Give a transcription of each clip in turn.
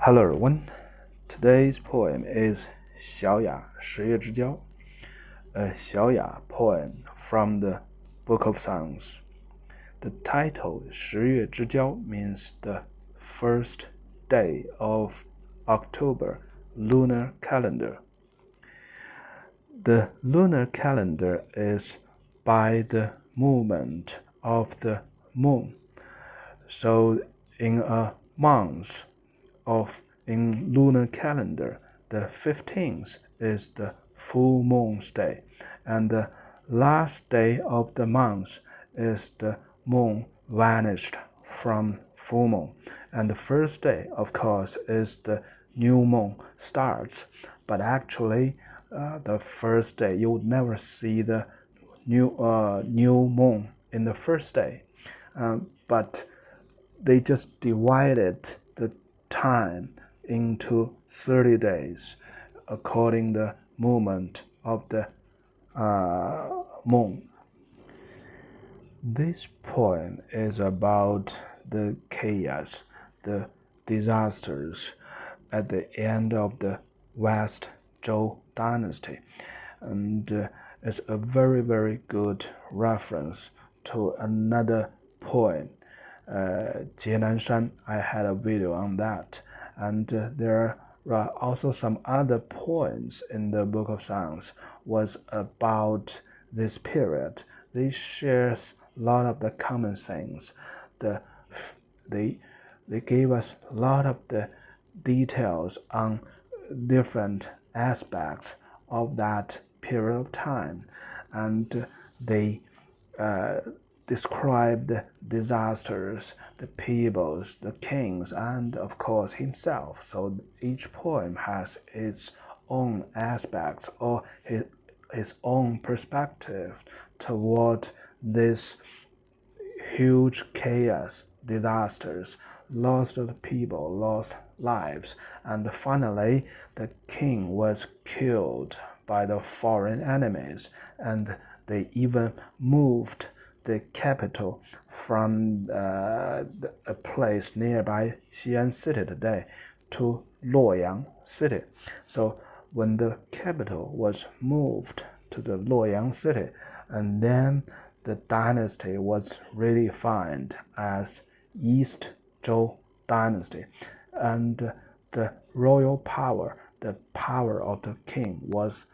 Hello everyone. Today's poem is Xiaoya, 十月之交, a Xiaoya poem from the Book of Songs. The title 十月之交 means the first day of October lunar calendar. The lunar calendar is by the movement of the moon. So in a month in lunar calendar, the 15th is the full moon's day, and the last day of the month is the moon vanished from full moon, and the first day, of course, is the new moon starts. But actually, the first day you would never see the new moon in the first day, but they just divided the time into 30 days according the movement of the moon. This poem is about the chaos, the disasters at the end of the West Zhou dynasty, and it's a very, very good reference to another poem, 劫南山. I had a video on that, and there are also some other poems in the Book of Songs was about this period. They share a lot of the common things. They gave us a lot of the details on different aspects of that period of time, and they describe the disasters, the peoples, the kings, and of course himself. So each poem has its own aspects or his own perspective toward this huge chaos, disasters, lost of people, lost lives, and finally the king was killed by the foreign enemies, and they even moved the capital from a place nearby Xi'an city today to Luoyang city. So when the capital was moved to the Luoyang city, and then the dynasty was redefined as East Zhou dynasty, and the royal power, the power of the king, was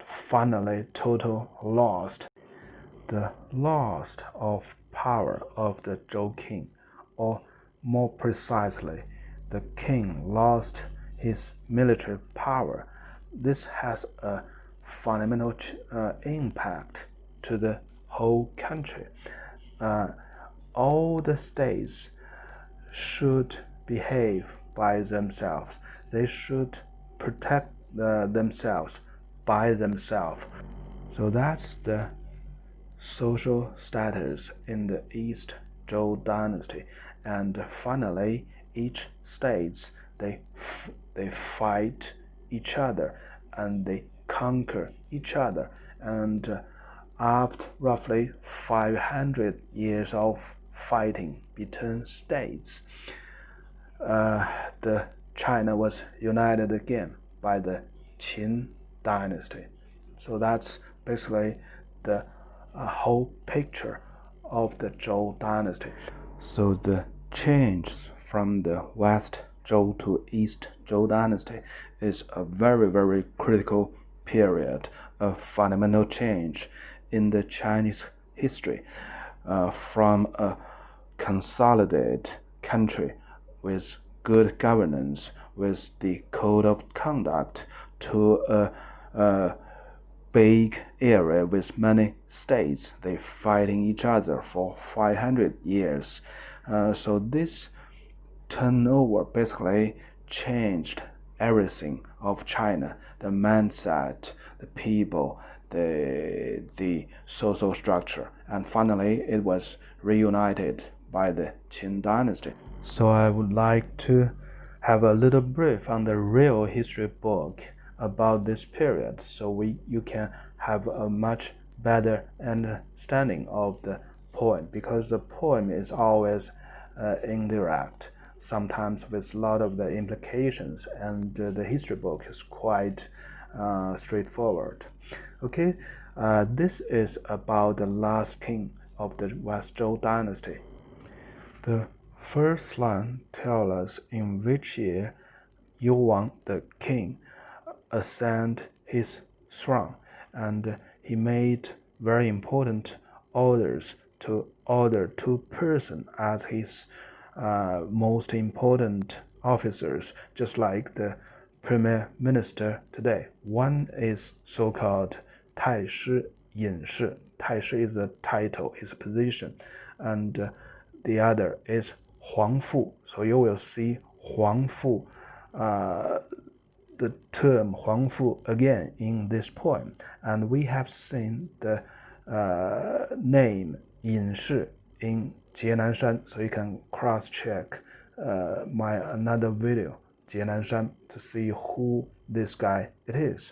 finally totally lost. The loss of power of the Zhou king, or more precisely, the king lost his military power. This has a fundamental impact to the whole country. All the states should behave by themselves. They should protect themselves by themselves. So that's the social status in the East Zhou dynasty, and finally each states they fight each other and they conquer each other, and after roughly 500 years of fighting between states, the China was united again by the Qin dynasty. So that's basically the whole picture of the Zhou dynasty. So the change from the West Zhou to East Zhou dynasty is a very, very critical period of fundamental change in the Chinese history, from a consolidated country with good governance, with the code of conduct, to a big area with many states. They fighting each other for 500 years. So this turnover basically changed everything of China, the mindset, the people, the social structure, and finally it was reunited by the Qin dynasty. So I would like to have a little brief on the real history book about this period, so you can have a much better understanding of the poem, because the poem is always indirect. sometimes with a lot of the implications, and the history book is quite straightforward. Okay, this is about the last king of the West Zhou dynasty. The first line tells us in which year Yu Wang, the king, ascended his throne, and he made very important orders to order 2 persons as his most important officers, just like the Premier Minister today. One is so-called 太师隐士. 太师 is the title, his position, and the other is 皇父. So you will see 皇父, the term 皇父 again in this poem, and we have seen the name 隐士 in 劫南山, so you can cross-check my another video 劫南山 to see who this guy it is.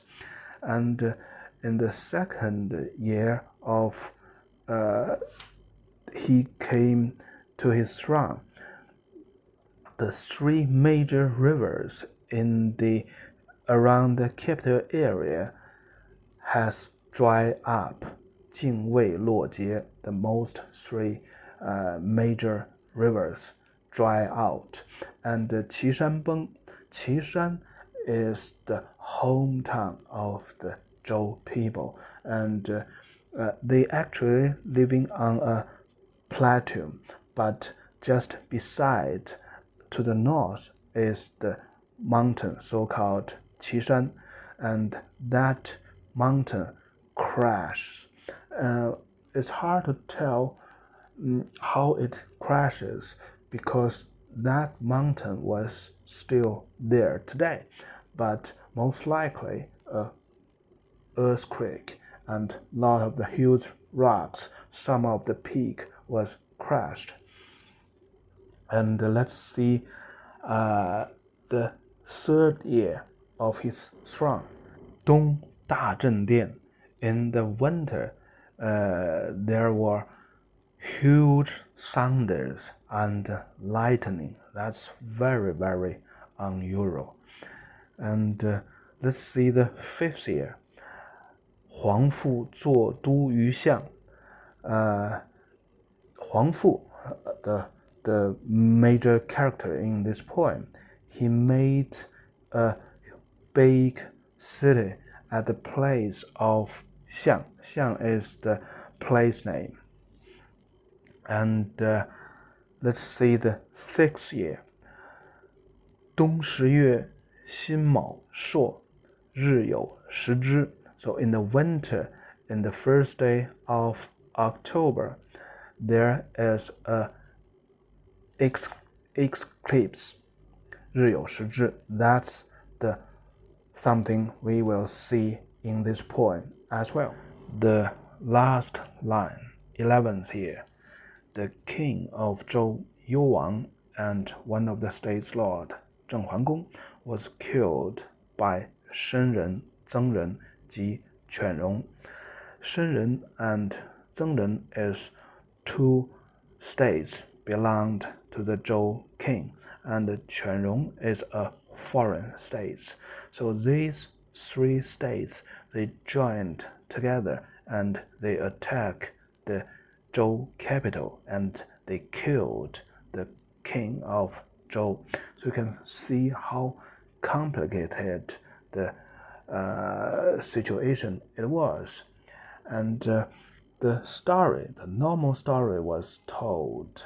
And in the second year of he came to his throne, the 3 major rivers in the around the capital area has dried up. 泾渭洛竭, the most 3 major rivers dry out, and Qishan崩. Qishan is the hometown of the Zhou people, and they actually living on a plateau, but just beside to the north is the mountain so-called Qishan, and that mountain crashed. It's hard to tell how it crashes because that mountain was still there today, but most likely a earthquake and a lot of the huge rocks, some of the peak was crashed. And let's see the 3rd year of his throne. 东大正殿. In the winter, there were huge thunders and lightning. That's very, very unusual. And let's see the 5th year. 皇父坐都于相. 皇父, the major character in this poem, he made a big city at the place of Xiang. Xiang is the place name. And let's see the 6th year. 冬十月辛卯朔日有食之. So in the winter, in the first day of October, there is a eclipse. 日有食之. That's the something we will see in this poem as well. The last line, 11th year. The king of Zhou, Yu Wang, and one of the state's lord, Zheng Huanggong, was killed by 申人, 曾人, 及犬戎. 申人 and 曾人 is 2 states belonged to the Zhou king, and Quan Rong is a foreign state. So these 3 states, they joined together and they attacked the Zhou capital and they killed the king of Zhou. So you can see how complicated the situation it was. And the story, the normal story was told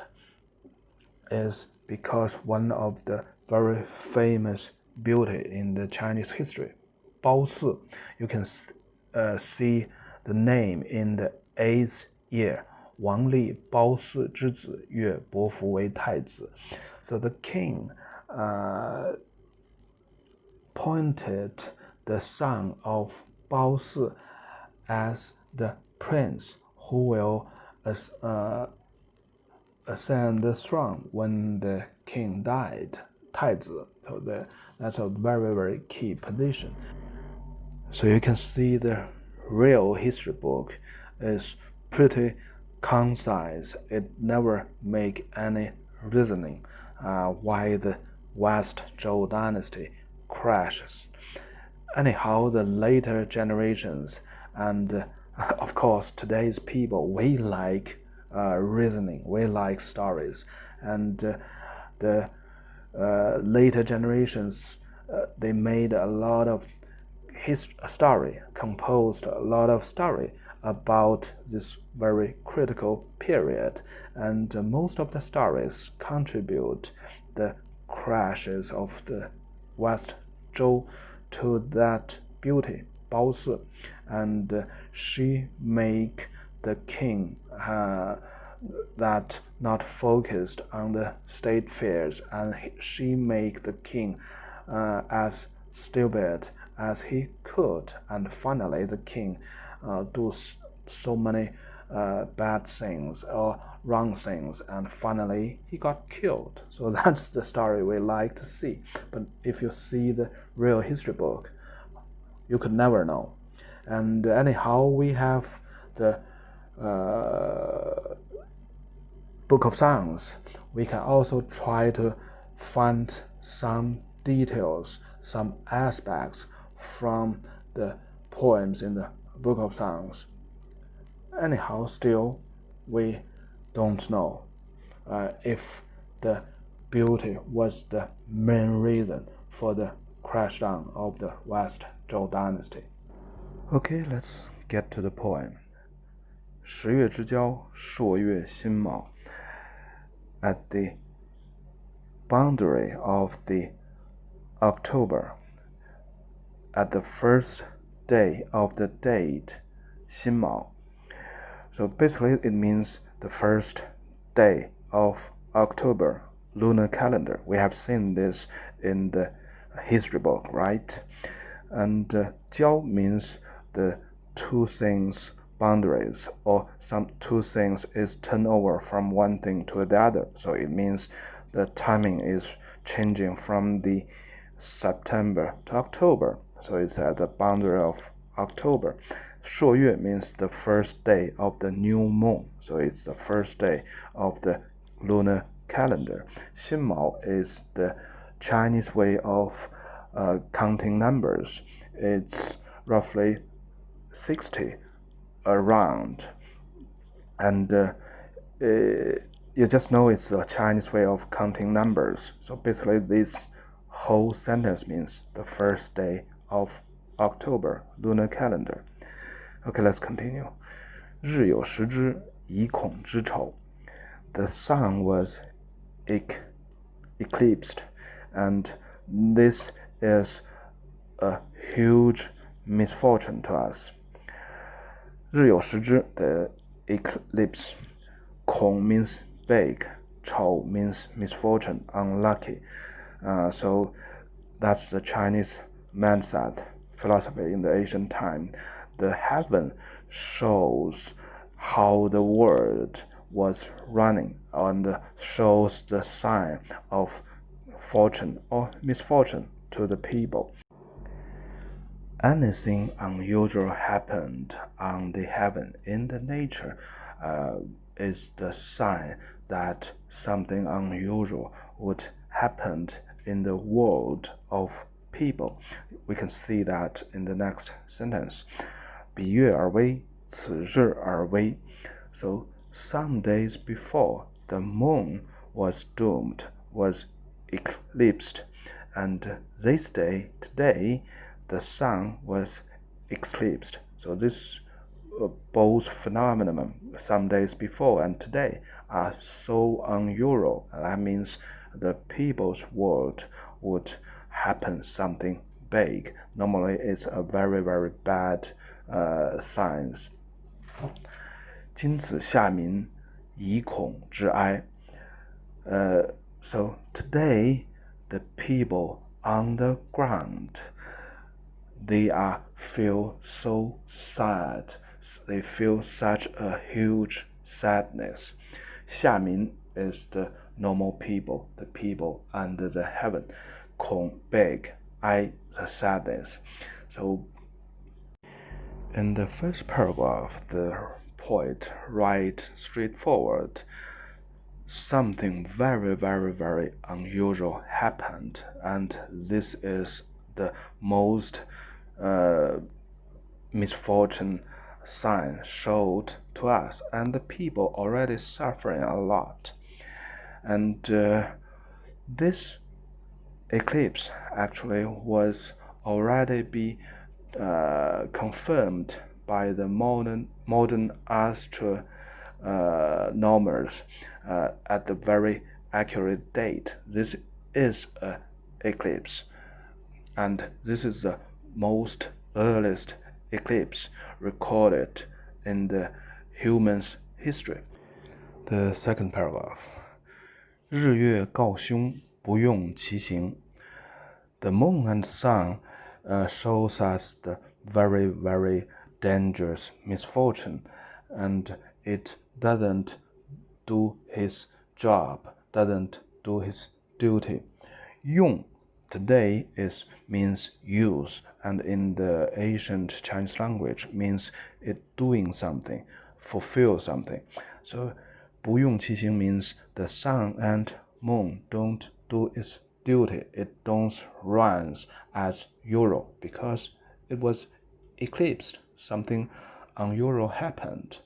is because one of the very famous beauty in the Chinese history, Bao Si, you can see the name in the 8th year, 王立褒姒之子，越伯服为太子. So the king appointed the son of Bao Si as the prince who will ascend the throne when the king died, 太子. So that's a very, very key position. So you can see the real history book is pretty concise. It never make any reasoning. why the West Zhou dynasty crashes. Anyhow, the later generations and of course today's people, we like reasoning, we like stories, and the later generations, they made a lot of composed a lot of story about this very critical period, and most of the stories contribute the crashes of the West Zhou to that beauty, Bao Si, and she make the king that not focused on the state affairs, and she make the king as stupid as he could, and finally the king do so many bad things or wrong things, and finally he got killed. So that's the story we like to see. But if you see the real history book, you could never know. And anyhow, we have the Book of Songs. We can also try to find some details, some aspects from the poems in the Book of Songs. Anyhow, still, we don't know if the beauty was the main reason for the crash down of the West Zhou dynasty. Okay, let's get to the poem. 十月之交，朔月辛卯。At the boundary of the October, at the first day of the date, 辛卯. So basically it means the first day of October lunar calendar. We have seen this in the history book, right? And 交 means the two things boundaries, or some two things is turned over from one thing to the other. So it means the timing is changing from the September to October. So it's at the boundary of October. 朔月 means the first day of the new moon. So it's the first day of the lunar calendar. 辛卯 is the Chinese way of counting numbers. It's roughly 60 around, and you just know it's a Chinese way of counting numbers. So basically this whole sentence means the first day of October lunar calendar. Okay, let's continue. 日有食之，以恐之丑. The sun was eclipsed, and this is a huge misfortune to us. 日有食之, the eclipse. 恐 means big, 丑 means misfortune, unlucky. So that's the Chinese mindset philosophy in the ancient time. The heaven shows how the world was running and shows the sign of fortune or misfortune to the people. Anything unusual happened on the heaven in the nature is the sign that something unusual would happen in the world of people. We can see that in the next sentence. 比月而微，此日而微. So some days before, the moon was doomed, was eclipsed, and this day, today, the sun was eclipsed. So this both phenomenon, some days before and today, are so unusual. That means the people's world would happen something big. Normally, it's a very, very bad signs. 今子下民，以恐之哀. So today, the people on the ground, they feel so sad. They feel such a huge sadness. 下民 is the normal people, the people under the heaven. 恐 big, 哀 the sadness. So in the first paragraph, the poet writes straightforward. something very, very, very unusual happened, and this is the most misfortune sign showed to us, and the people already suffering a lot. And this eclipse actually was already be confirmed by the modern astronomers at the very accurate date. This is an eclipse, and this is the most earliest eclipse recorded in the human's history. The second paragraph. 日月告凶，不用其形。The moon and sun shows us the very, very dangerous misfortune, and it doesn't do his job, doesn't do his duty. 用 today means use, and in the ancient Chinese language means it doing something, fulfill something. So 不用其形 means the sun and moon don't do its duty. It don't runs as usual because it was eclipsed. Something unusual happened,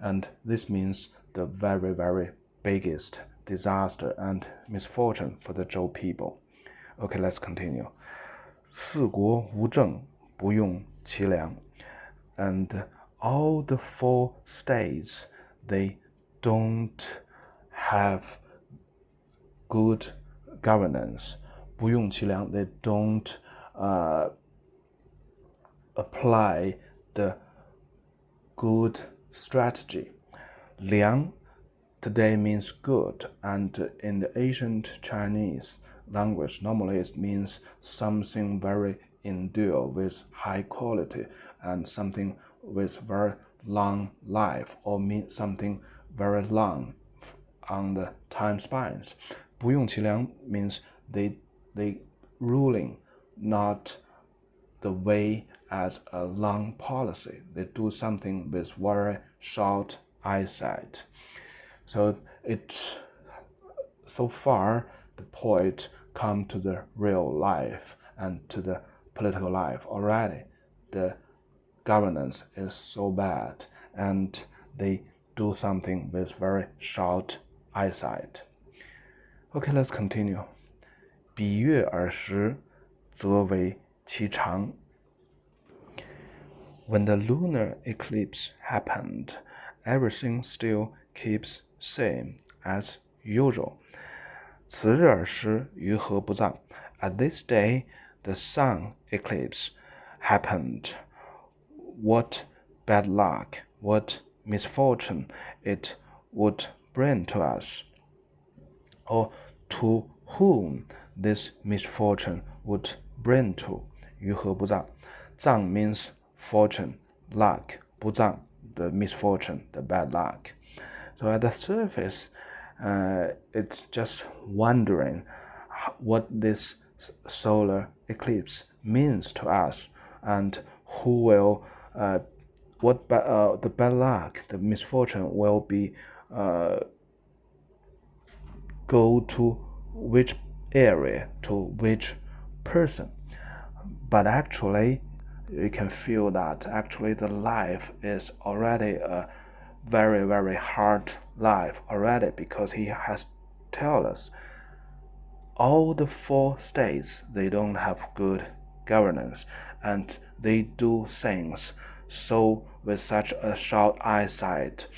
and this means the very, very biggest disaster and misfortune for the Zhou people. Okay, let's continue. 四国无政，不用其良. And all the 4 states, they don't have good governance. 不用其良, they don't apply the good strategy. 良 today means good, and in the ancient Chinese language, normally it means something very endure with high quality and something with very long life, or mean something very long on the time spans. 不用其良 means they ruling not the way as a long policy. They do something with very short eyesight. So far the poet come to the real life and to the political life already. The governance is so bad, and they do something with very short eyesight. Okay, let's continue. 比月而食，则为其常. When the lunar eclipse happened, everything still keeps same as usual. 此日而食，于何不葬? At this day, the sun eclipse happened. What bad luck, what misfortune it would bring to us, or to whom this misfortune would bring to. 于何不葬? 葬 means fortune, luck. 不葬 the misfortune, the bad luck. So at the surface, it's just wondering what this solar eclipse means to us, and who will the bad luck, the misfortune will be go to which area, to which person. But actually, you can feel that actually the life is already a very, very hard life already, because he has told us all the 4 states, they don't have good governance, and they do things so with such a short eyesight.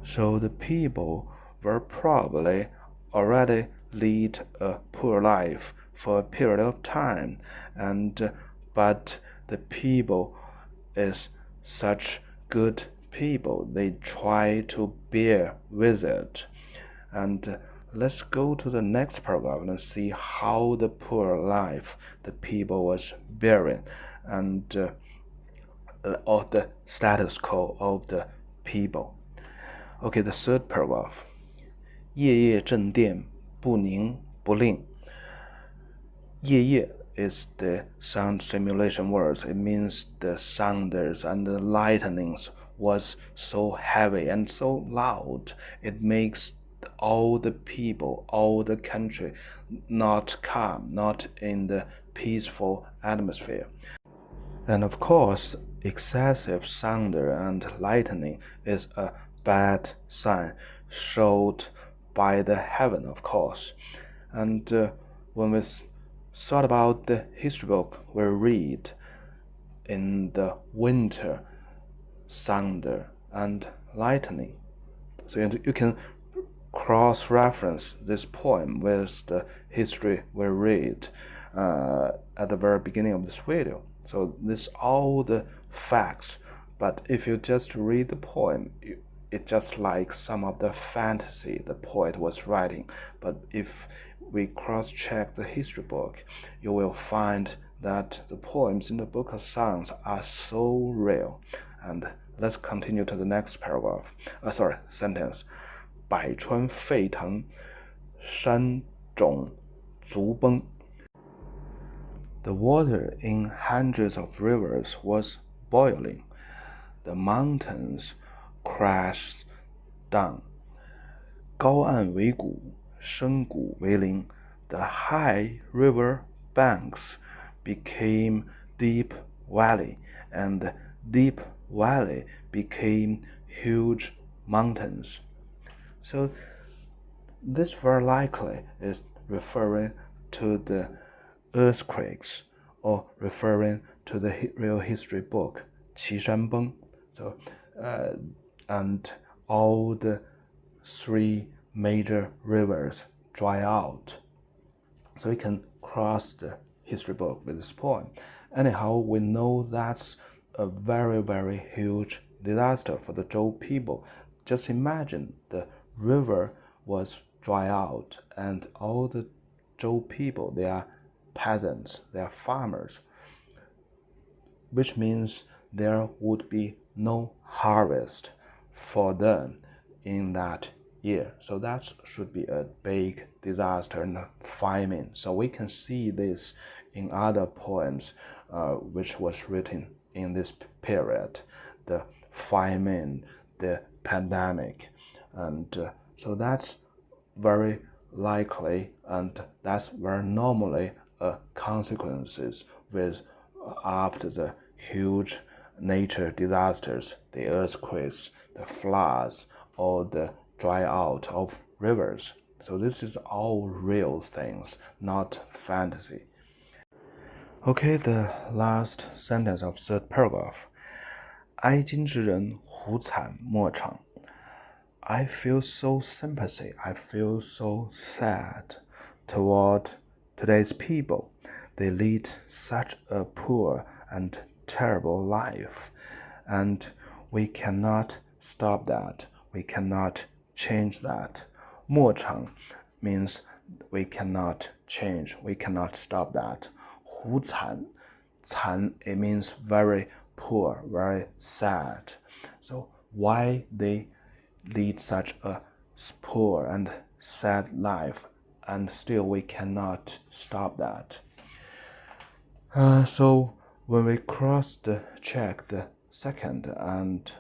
So the people will probably already lead a poor life for a period of time, but the people is such good people. They try to bear with it. And let's go to the next paragraph and see how the poor life the people was bearing, and of the status quo of the people. Okay, the third paragraph. 夜夜震电，不宁不令. 夜夜 is the sound simulation words. It means the thunders and the lightnings was so heavy and so loud. It makes all the people, all the country, not calm, not in the peaceful atmosphere. And of course, excessive thunder and lightning is a bad sign showed by the heaven, of course. And when we thought about the history book we read in the winter, thunder and lightning. So you can cross-reference this poem with the history we read at the very beginning of this video. So this all the facts, but if you just read the poem, it's just like some of the fantasy the poet was writing. But if we cross-check the history book, you will find that the poems in the Book of Songs are so real. And let's continue to the next paragraph. Sentence. 百川沸腾，山肿足崩。The water in hundreds of rivers was boiling. The mountains crashed down. 高岸为谷，深谷为陵。The high river banks became deep valley, and the deep valley became huge mountains. So this very likely is referring to the earthquakes or referring to the real history book, 岐山崩. So, and all the three major rivers dry out. So we can cross the history book with this poem. Anyhow, we know that's a very, very huge disaster for the Zhou people. Just imagine the river was dry out and all the Zhou people, they are peasants, they are farmers, which means there would be no harvest for them in that year. So that should be a big disaster and famine. So we can see this in other poems which was written in this period, the famine, the pandemic. And so that's very likely and that's very normally consequences with after the huge nature disasters, the earthquakes, the floods, or the dry out of rivers. So this is all real things, not fantasy. Okay, the last sentence of third paragraph. 哀今之人胡惨莫长. I feel so sympathy, I feel so sad toward today's people. They lead such a poor and terrible life, and we cannot stop that. We cannot change that. 莫长 means we cannot change, we cannot stop that. 胡惨, 惨 it means very poor, very sad. So why they lead such a poor and sad life, and still we cannot stop that. So when we check the second and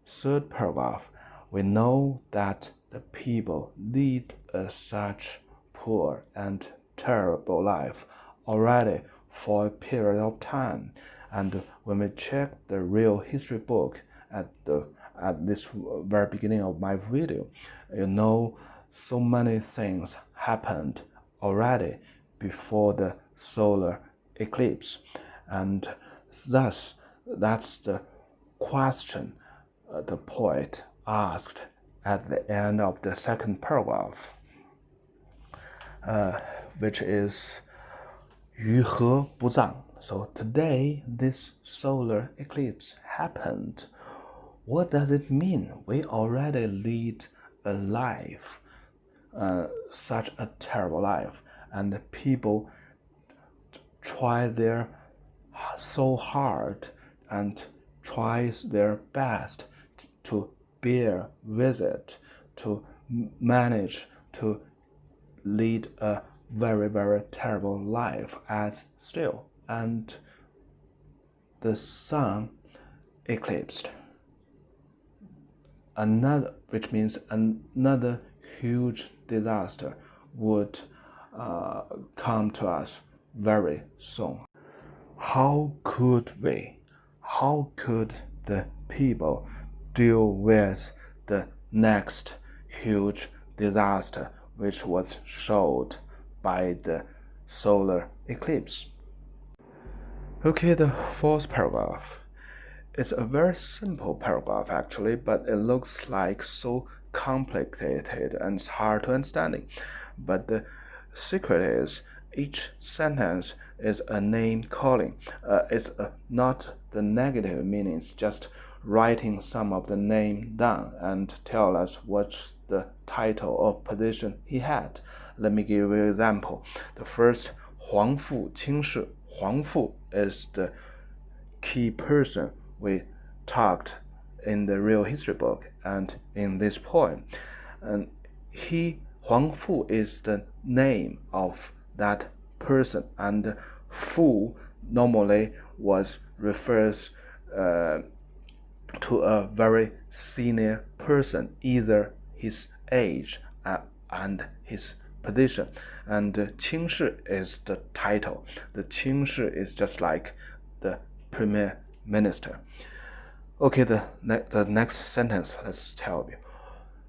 third paragraph, we know that the people lead such poor and terrible life already for a period of time. And when we check the real history book at this very beginning of my video, you know so many things happened already before the solar eclipse. And thus, that's the question the poet asked at the end of the second paragraph, which is 于何不葬? So today, this solar eclipse happened. What does it mean? We already lead a life, such a terrible life, and people try their so hard and try their best to bear with it, to manage to lead a very, very terrible life as still. And the sun eclipsed. Which means another huge disaster would come to us very soon. How could the people deal with the next huge disaster which was showed by the solar eclipse? Okay, the fourth paragraph. It's a very simple paragraph actually, but it looks like so complicated and it's hard to understanding. But the secret is each sentence is a name calling. It's not the negative meanings, just writing some of the name down and tell us what's the title or position he had. Let me give you an example. The first, 皇父卿士. 皇父 is the key person we talked in the real history book and in this poem. And Huang Fu is the name of that person, and Fu normally refers to a very senior person, either his age and his position. And Qing Shi is the title. The Qing Shi is just like the premier minister. Okay, the next sentence, let's tell you.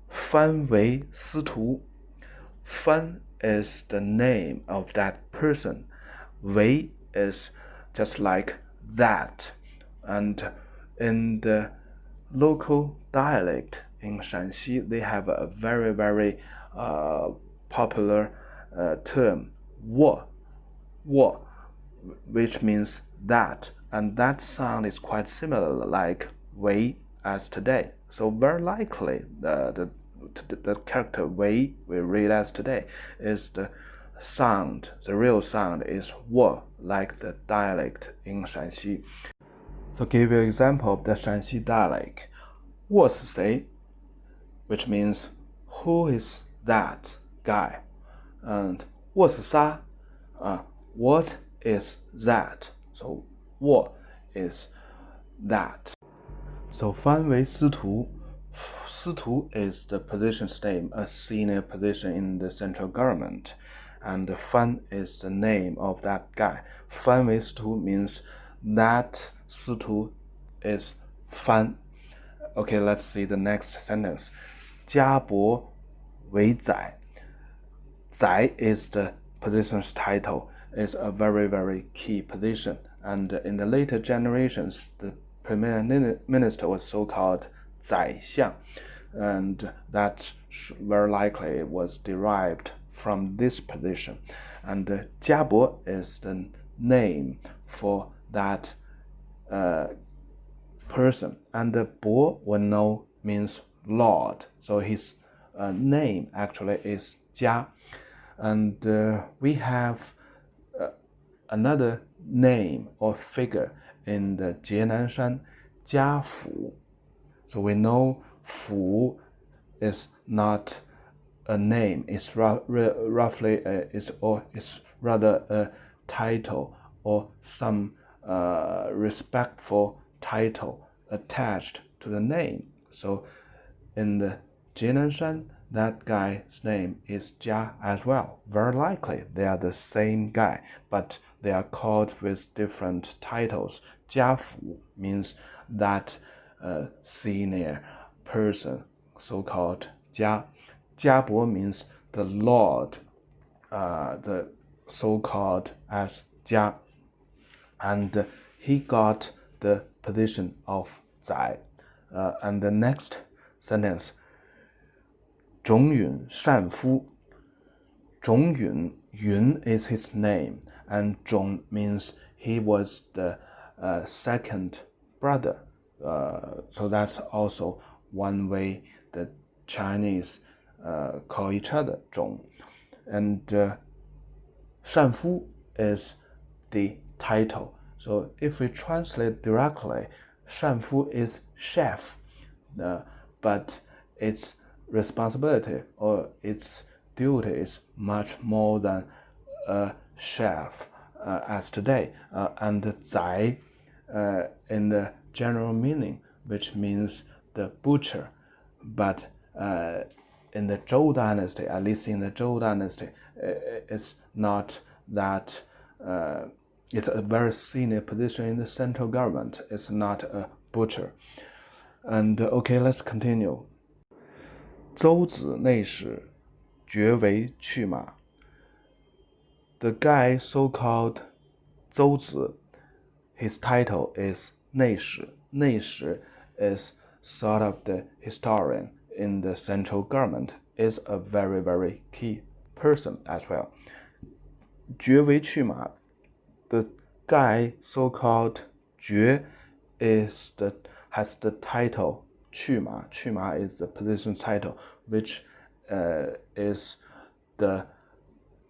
藩为司徒. Fan is the name of that person. Wei is just like that. And in the local dialect in Shanxi, they have a very, very popular term, 我, which means that. And that sound is quite similar like Wei as today. So very likely the character Wei we read as today is the sound, the real sound is 我, like the dialect in Shanxi. So give you an example of the Shanxi dialect. 我是谁? Which means who is that guy? And 我是啥? What is that? So 我 is that. So 藩为司徒. 司徒 is the position's name, a senior position in the central government. And Fan is the name of that guy. 藩为司徒 means that 司徒 is Fan. Okay, let's see the next sentence. 家伯为宰. Zai is the position's title. It's a very, very key position. And in the later generations, the premier minister was so-called 宰相. And that very likely was derived from this position. And 家伯 is the name for that person. And the 伯 we know means Lord. So his name actually is 家. And we have another name or figure in the Jienanshan, 家父. So we know Fu is not a name. It's roughly it's rather a title or some respectful title attached to the name. So in the Jienanshan, that guy's name is Jia as well. Very likely they are the same guy, but they are called with different titles. Jiafu means that senior person, so-called Jia. Jiabo means the Lord, the so-called as Jia. And he got the position of Zai. And the next sentence, 种允善夫. 种允, Yun is his name, and 种 means he was the second brother. So that's also one way the Chinese call each other, 种. And 善夫 is the title. So if we translate directly, 善夫 is chef, but its responsibility or its duty is much more than a chef as today. And Zai in the general meaning, which means the butcher, but in the Zhou dynasty, at least in the Zhou dynasty, it's not that it's a very senior position in the central government. It's not a butcher. And okay, let's continue. 周子内史爵为去马. The guy so-called 周子, his title is 内史. 内史 is sort of the historian in the central government, is a very, very key person as well. 爵为去马, the guy so-called 爵 has the title 去马. 去马 is the position title, which is the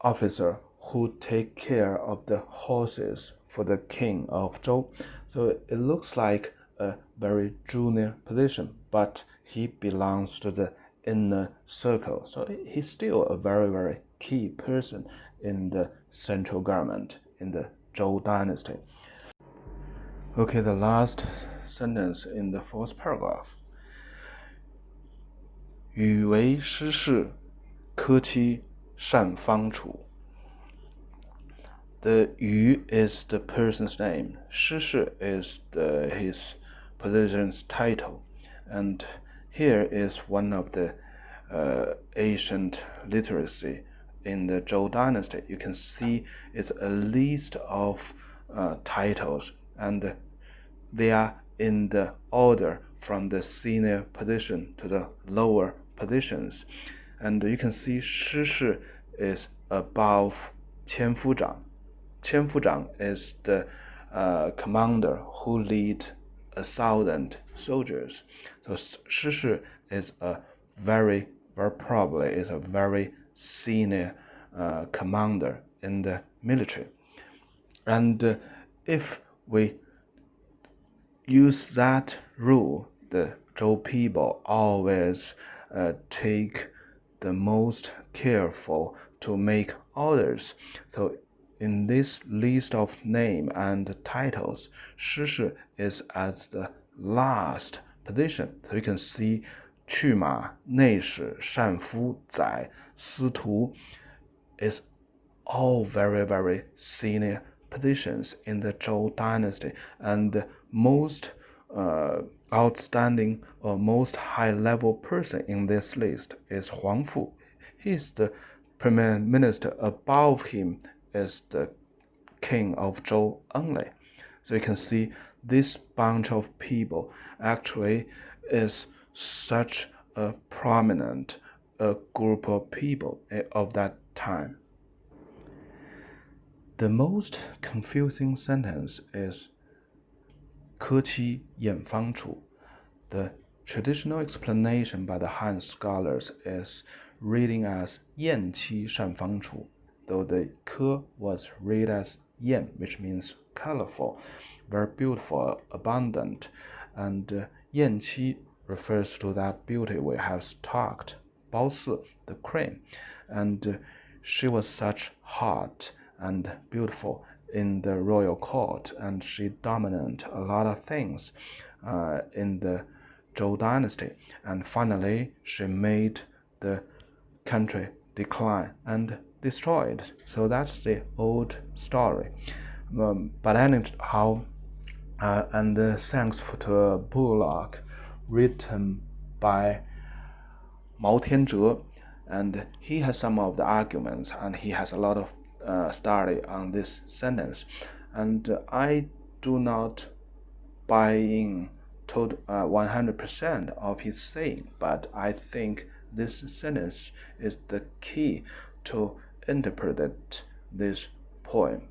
officer who take care of the horses for the king of Zhou. So it looks like a very junior position, but he belongs to the inner circle. So he's still a very, very key person in the central government in the Zhou dynasty. Okay, the last sentence in the fourth paragraph. 禹为师事，科期擅方处. The Yu is the person's name. 师事 is his position's title. And here is one of the ancient literacy in the Zhou dynasty. You can see it's a list of titles, and they are in the order from the senior position to the lower positions. And you can see 师事 is above 千夫长. 千夫长 is the commander who lead 1,000 soldiers. So 师事 is very probably is a very senior commander in the military. And if we use that rule, the Zhou people always take the most careful to make orders. So in this list of name and titles, 师事 is at the last position. So you can see 去马、内史、单夫、宰、司徒 is all very, very senior positions in the Zhou dynasty. And the most outstanding or most high-level person in this list is Huang Fu. He is the prime minister. Above him is the king of Zhou only. So you can see this bunch of people actually is such a prominent group of people of that time. The most confusing sentence is 科期演方处. The traditional explanation by the Han scholars is reading as 燕妻善方处, though the 科 was read as 燕, which means colorful, very beautiful, abundant, and 燕妻 refers to that beauty we have talked, 褒姒, the queen, and she was such hot and beautiful in the royal court, and she dominated a lot of things in the Zhou dynasty, and finally she made the country decline and destroyed. So that's the old story. But anyhow, and thanks to a prologue written by Mao Tianzhe, and he has some of the arguments, and he has a lot of study on this sentence, and I do not buy in 100% of his saying, but I think this sentence is the key to interpret this poem.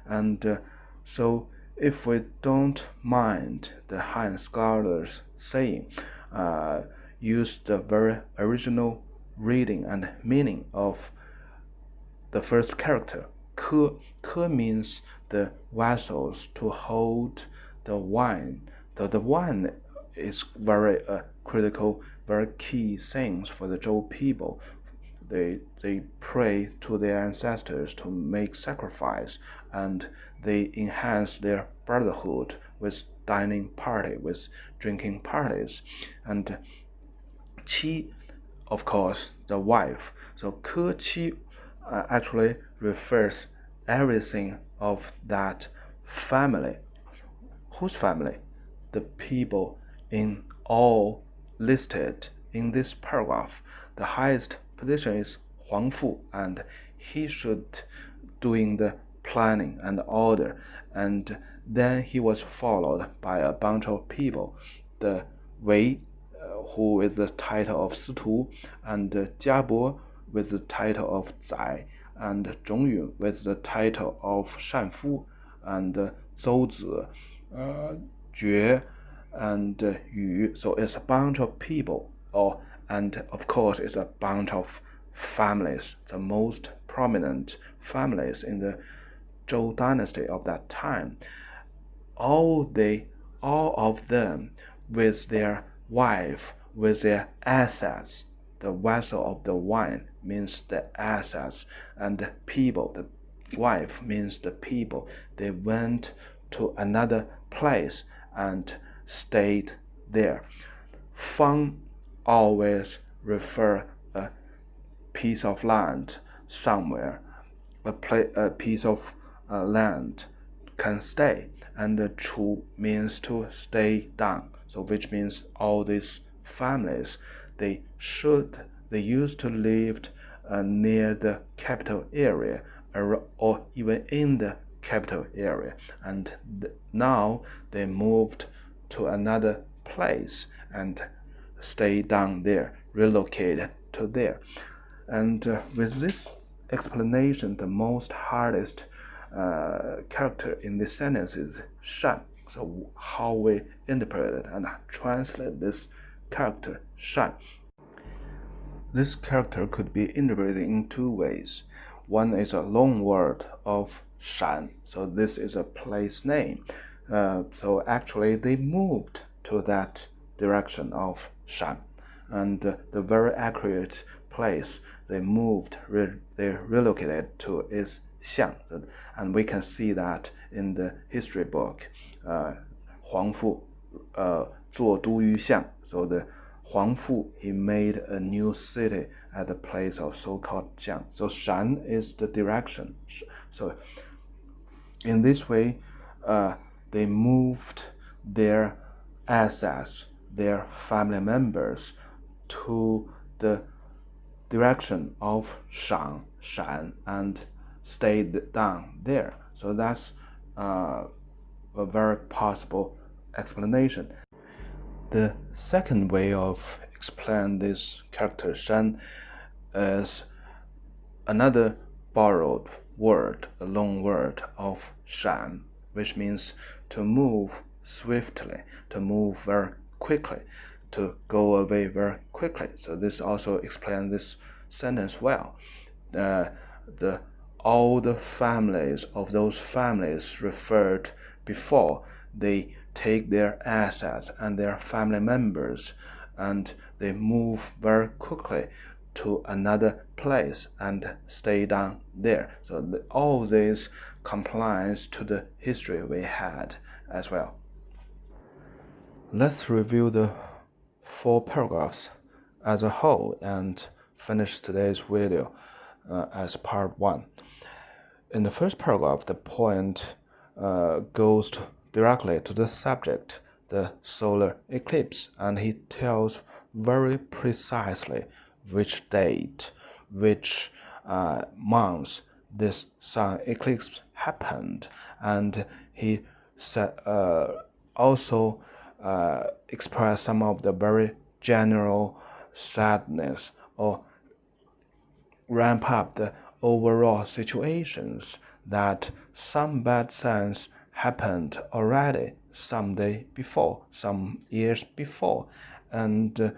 And so if we don't mind the Han scholars saying, use the very original reading and meaning of the first character, 科. 科 means the vessels to hold the wine. The wine is very critical, very key things for the Zhou people. They pray to their ancestors to make sacrifice, and they enhance their brotherhood with dining party, with drinking parties. And qi of course, the wife. So 科妻 actually refers everything of that family. Whose family? The people in all listed in this paragraph. The highest position is 皇父, and he should doing the planning and order, and then he was followed by a bunch of people. The Wei, who is the title of 司徒, and 家伯 with the title of 宰, and 种允 with the title of 善夫, and 邹子, 爵, and 禹. So it's a bunch of people, and of course it's a bunch of families, the most prominent families in the Zhou dynasty of that time. All of them with their wife, with their assets. The vessel of the wine means the assets, and the people, the wife means the people. They went to another place and stayed there. Fang always refer a piece of land somewhere. A piece of land can stay, and chu means to stay down. So which means all these families, they used to live near the capital area, or even in the capital area, and now they moved to another place and stay down there, relocated to there. And with this explanation, the most hardest character in this sentence is 善. So how we interpret it and translate this character 善. This character could be interpreted in two ways. One is a long word of 陕. So this is a place name. So actually they moved to that direction of 陕. And the very accurate place they moved, they relocated to is Xiang. And we can see that in the history book. 皇父坐都于相. So the 皇父, he made a new city at the place of so-called Jiang. So Shan is the direction. So in this way, they moved their assets, their family members, to the direction of Shan, and stayed down there. So that's a very possible explanation. The second way of explain this character Shan is another borrowed word, a long word of Shan, which means to move swiftly, to move very quickly, to go away very quickly. So this also explains this sentence well. All the families of those families referred before, they take their assets and their family members, and they move very quickly to another place and stay down there. So all this complies to the history we had as well. Let's review the 4 paragraphs as a whole and finish today's video as part 1. In the first paragraph, the point goes directly to the subject, the solar eclipse, and he tells very precisely which date, which month this sun eclipse happened, and he also expressed some of the very general sadness, or ramp up the overall situations, that some bad signs happened already some day before, some years before, and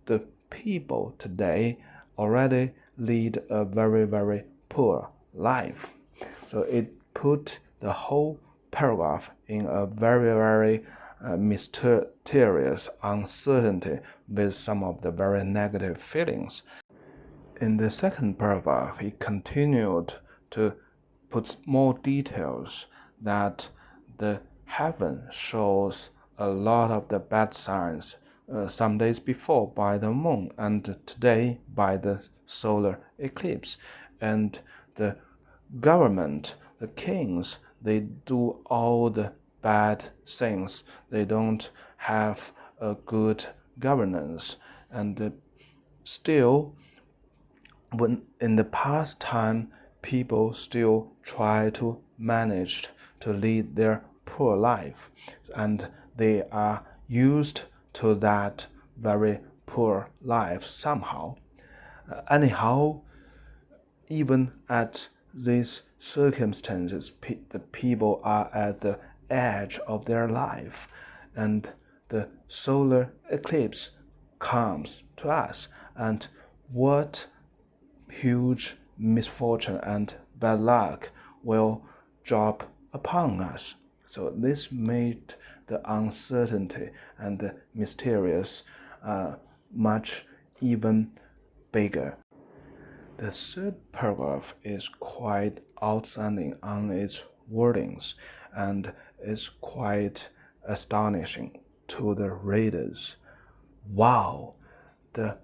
the people today already lead a very, very poor life. So it put the whole paragraph in a very, very mysterious uncertainty with some of the very negative feelings. In the second paragraph, he continued to put more details, that the heaven shows a lot of the bad signs some days before by the moon, and today by the solar eclipse. And the government, the kings, they do all the bad things. They don't have a good governance. And still, when in the past time, people still try to manage to lead their poor life, and they are used to that very poor life somehow. Anyhow, even at these circumstances, the people are at the edge of their life, and the solar eclipse comes to us, and what huge misfortune and bad luck will drop upon us. So this made the uncertainty and the mysterious much even bigger. The third paragraph is quite outstanding on its wordings and is quite astonishing to the readers. Wow, the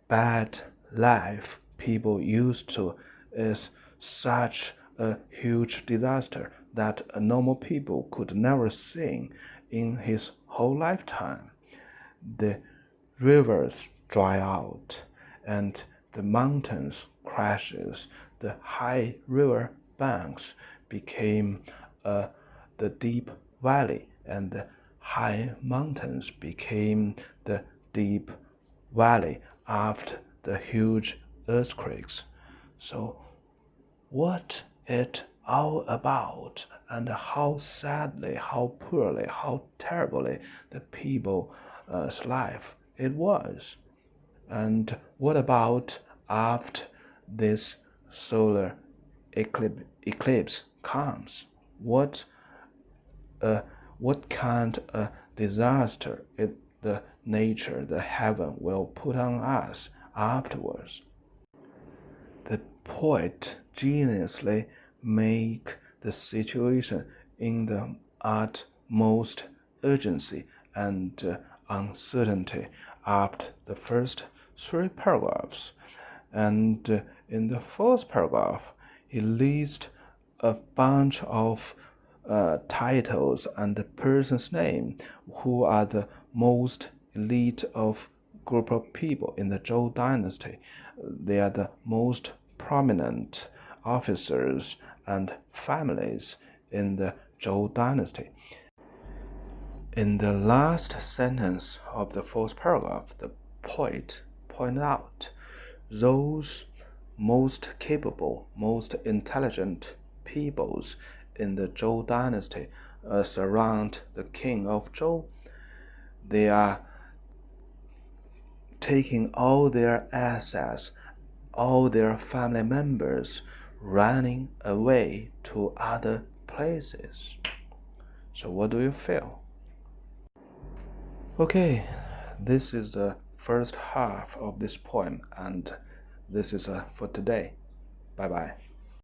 bad life people used to is such a huge disaster that a normal people could never see in his whole lifetime. The rivers dry out, and the mountains crashes. The high river banks became the deep valley, and the high mountains became the deep valley after the huge earthquakes. So what it all about, and how sadly, how poorly, how terribly the people's life it was. And what about after this solar eclipse comes? What kind of disaster the nature, the heaven will put on us afterwards? The poet geniusly make the situation in the utmost urgency and uncertainty after the first three paragraphs. And in the fourth paragraph, he lists a bunch of titles and the person's name who are the most elite of group of people in the Zhou dynasty. They are the most prominent officers and families in the Zhou dynasty. In the last sentence of the fourth paragraph, the poet points out those most capable, most intelligent peoples in the Zhou dynasty surround the king of Zhou. They are taking all their assets, all their family members, running away to other places. So what do you feel? Okay, this is the first half of this poem, and this is for today. Bye bye.